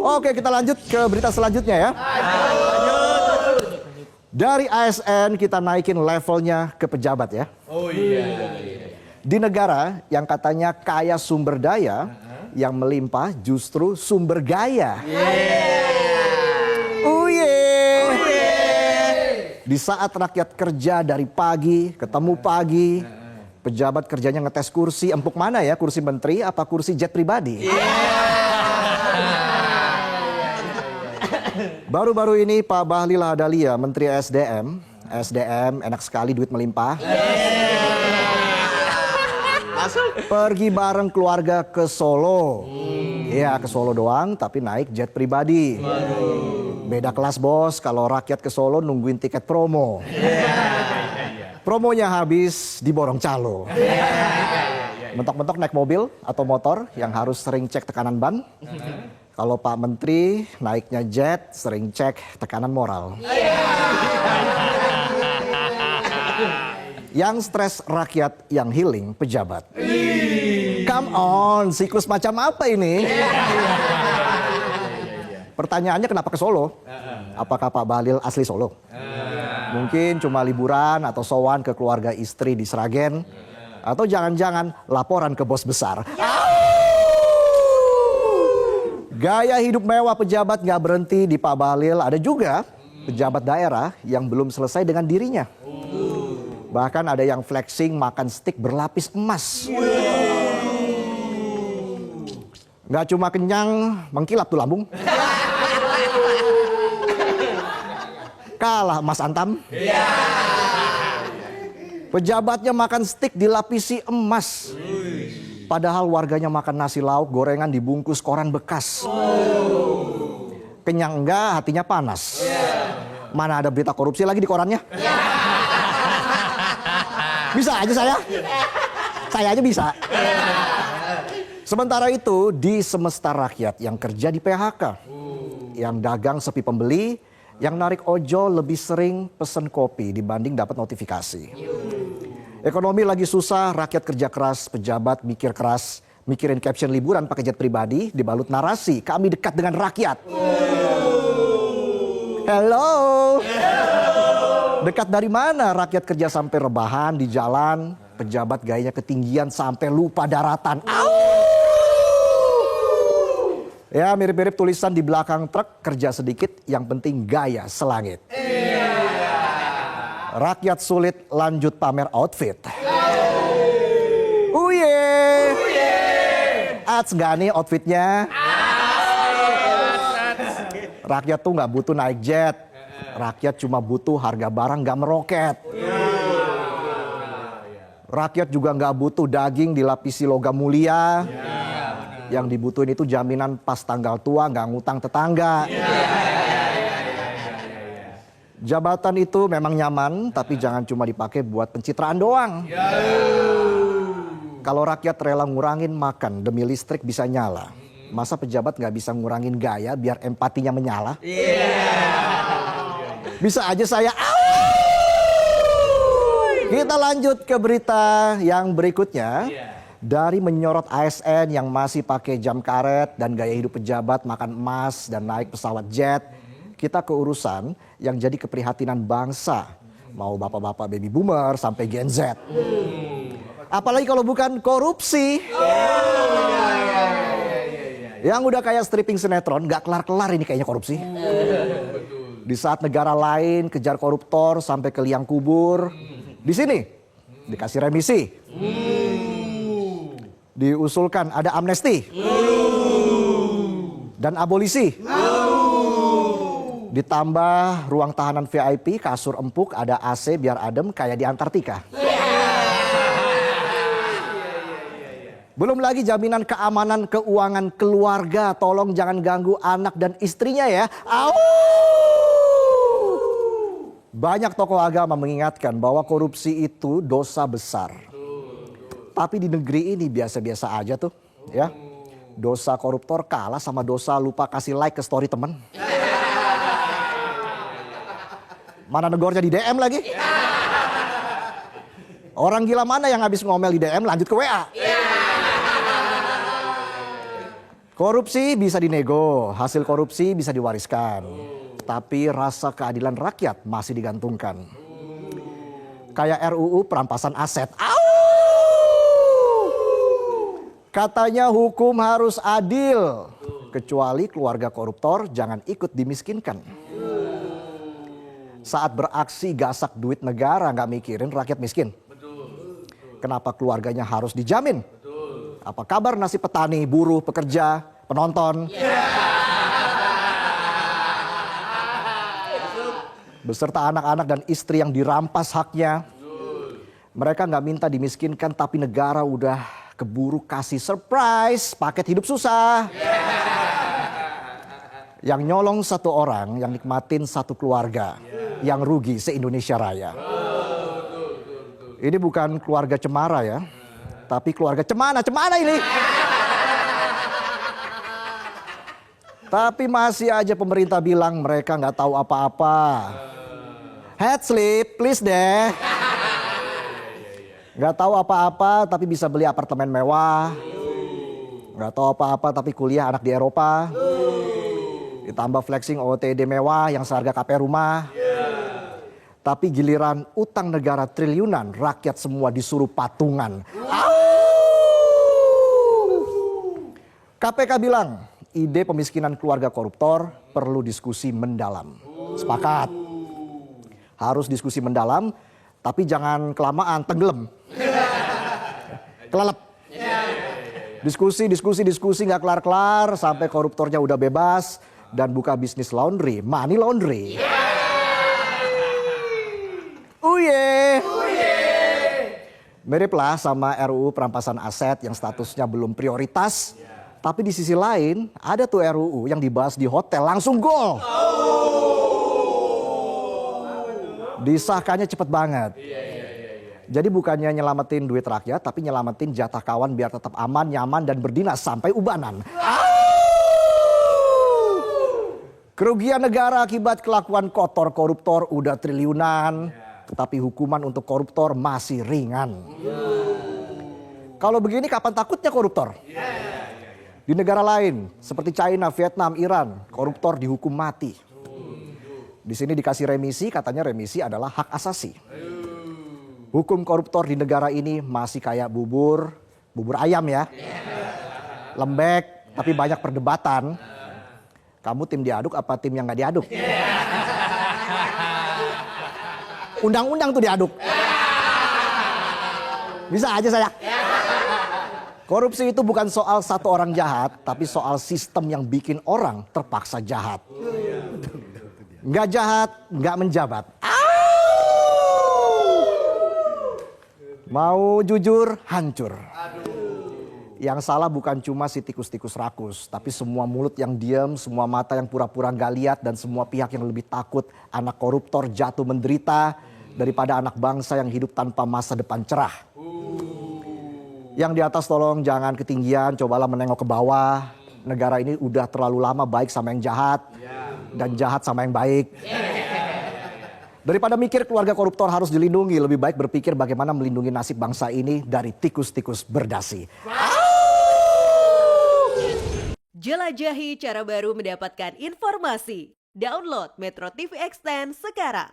Oke, kita lanjut ke berita selanjutnya ya. Dari ASN kita naikin levelnya ke pejabat ya. Oh iya. Di negara yang katanya kaya sumber daya, yang melimpah justru sumber gaya. Di saat rakyat kerja dari pagi, ketemu pagi, pejabat kerjanya ngetes kursi, empuk mana ya, kursi menteri apa kursi jet pribadi? Baru-baru ini Pak Bahlil Lahadalia, Menteri SDM enak sekali duit melimpah. Pergi bareng keluarga ke Solo. Iya, ke Solo doang tapi naik jet pribadi. Beda kelas bos, kalau rakyat ke Solo nungguin tiket promo. Promonya habis diborong calo. Mentok-mentok naik mobil atau motor yang harus sering cek tekanan ban. Kalau Pak Menteri naiknya jet, sering cek tekanan moral. Yang stres rakyat, yang healing pejabat. Come on, siklus macam apa ini? Pertanyaannya kenapa ke Solo? Apakah Pak Bahlil asli Solo? Mungkin cuma liburan atau sowan ke keluarga istri di Sragen. Atau jangan-jangan laporan ke bos besar. Gaya hidup mewah pejabat nggak berhenti di Pak Bahlil. Ada juga pejabat daerah yang belum selesai dengan dirinya. Bahkan ada yang flexing makan steak berlapis emas. Nggak cuma kenyang, mengkilap tuh lambung. Kalah Mas Antam. Pejabatnya makan steak dilapisi emas. Padahal warganya makan nasi lauk gorengan dibungkus koran bekas. Kenyang enggak, hatinya panas. Mana ada berita korupsi lagi di korannya? Bisa aja saya. Saya aja bisa. Sementara itu di semesta rakyat yang kerja di PHK. Yang dagang sepi pembeli, yang narik ojol lebih sering pesen kopi dibanding dapat notifikasi. Ekonomi lagi susah, rakyat kerja keras, pejabat mikir keras, mikirin caption liburan pakai jet pribadi, dibalut narasi, kami dekat dengan rakyat. Hello. Dekat dari mana rakyat kerja sampai rebahan di jalan, pejabat gayanya ketinggian sampai lupa daratan. Ya mirip-mirip tulisan di belakang truk, kerja sedikit, yang penting gaya selangit. Rakyat sulit lanjut pamer outfit. Ats gak nih outfitnya? Rakyat tuh gak butuh naik jet. Rakyat cuma butuh harga barang gak meroket. Rakyat juga gak butuh daging dilapisi logam mulia. Yang dibutuhin itu jaminan pas tanggal tua gak ngutang tetangga. Jabatan itu memang nyaman, tapi jangan cuma dipakai buat pencitraan doang. Kalau rakyat rela ngurangin makan demi listrik bisa nyala, masa pejabat nggak bisa ngurangin gaya biar empatinya menyala? Bisa aja saya. Kita lanjut ke berita yang berikutnya. Dari menyorot ASN yang masih pakai jam karet dan gaya hidup pejabat makan emas dan naik pesawat jet, kita ke urusan yang jadi keprihatinan bangsa. Mau bapak-bapak baby boomer sampai Gen Z. Apalagi kalau bukan korupsi. Yang udah kayak stripping sinetron, gak kelar-kelar ini kayaknya korupsi. Di saat negara lain kejar koruptor sampai ke liang kubur, di sini dikasih remisi. Diusulkan ada amnesti. Dan abolisi. Ditambah ruang tahanan VIP, kasur empuk, ada AC biar adem kayak di Antartika. Belum lagi jaminan keamanan keuangan keluarga. Tolong jangan ganggu anak dan istrinya ya. Banyak tokoh agama mengingatkan bahwa korupsi itu dosa besar. Tapi di negeri ini biasa-biasa aja tuh ya. Dosa koruptor kalah sama dosa lupa kasih like ke story temen. Mana negornya di DM lagi? Orang gila mana yang habis ngomel di DM lanjut ke WA? Korupsi bisa dinego, hasil korupsi bisa diwariskan. Tapi rasa keadilan rakyat masih digantungkan. Kayak RUU perampasan aset. Katanya hukum harus adil. Kecuali keluarga koruptor jangan ikut dimiskinkan. Saat beraksi gasak duit negara nggak mikirin rakyat miskin. Kenapa keluarganya harus dijamin? Apa kabar nasib petani, buruh, pekerja, penonton? Beserta anak-anak dan istri yang dirampas haknya. Mereka nggak minta dimiskinkan tapi negara udah keburu kasih surprise, paket hidup susah. Yang nyolong satu orang, yang nikmatin satu keluarga. Yang rugi se-Indonesia Raya. Ini bukan keluarga cemara ya, tapi keluarga cemana ini. Tapi masih aja pemerintah bilang mereka nggak tahu apa-apa. Head slip, please deh. Nggak tahu apa-apa tapi bisa beli apartemen mewah. Nggak tahu apa-apa tapi kuliah anak di Eropa. Ditambah flexing OOTD mewah yang seharga KP rumah. Tapi giliran utang negara triliunan, rakyat semua disuruh patungan. KPK bilang, ide pemiskinan keluarga koruptor perlu diskusi mendalam. Sepakat. Harus diskusi mendalam, tapi jangan kelamaan, tenggelam. Kelelep. Diskusi nggak kelar-kelar sampai koruptornya udah bebas dan buka bisnis laundry, money laundry. Miriplah sama RUU perampasan aset yang statusnya belum prioritas. Tapi di sisi lain ada tuh RUU yang dibahas di hotel langsung gol. Disahkannya cepet banget. Jadi bukannya nyelamatin duit rakyat tapi nyelamatin jatah kawan biar tetap aman, nyaman dan berdinas sampai ubanan. Kerugian negara akibat kelakuan kotor koruptor udah triliunan. Tapi hukuman untuk koruptor masih ringan. Kalau begini kapan takutnya koruptor? Di negara lain seperti China, Vietnam, Iran, koruptor dihukum mati. Di sini dikasih remisi, katanya remisi adalah hak asasi. Hukum koruptor di negara ini masih kayak bubur ayam ya. Lembek tapi banyak perdebatan. Kamu tim diaduk apa tim yang nggak diaduk? Undang-undang tuh diaduk. Bisa aja saya. Korupsi itu bukan soal satu orang jahat, tapi soal sistem yang bikin orang terpaksa jahat. Nggak jahat, nggak menjabat. Mau jujur, hancur. Yang salah bukan cuma si tikus-tikus rakus, tapi semua mulut yang diam, semua mata yang pura-pura nggak lihat, dan semua pihak yang lebih takut anak koruptor jatuh menderita daripada anak bangsa yang hidup tanpa masa depan cerah. Yang di atas tolong jangan ketinggian, cobalah menengok ke bawah. Negara ini udah terlalu lama baik sama yang jahat, dan jahat sama yang baik. Daripada mikir keluarga koruptor harus dilindungi, lebih baik berpikir bagaimana melindungi nasib bangsa ini dari tikus-tikus berdasi. Jelajahi cara baru mendapatkan informasi. Download Metro TV Extend sekarang.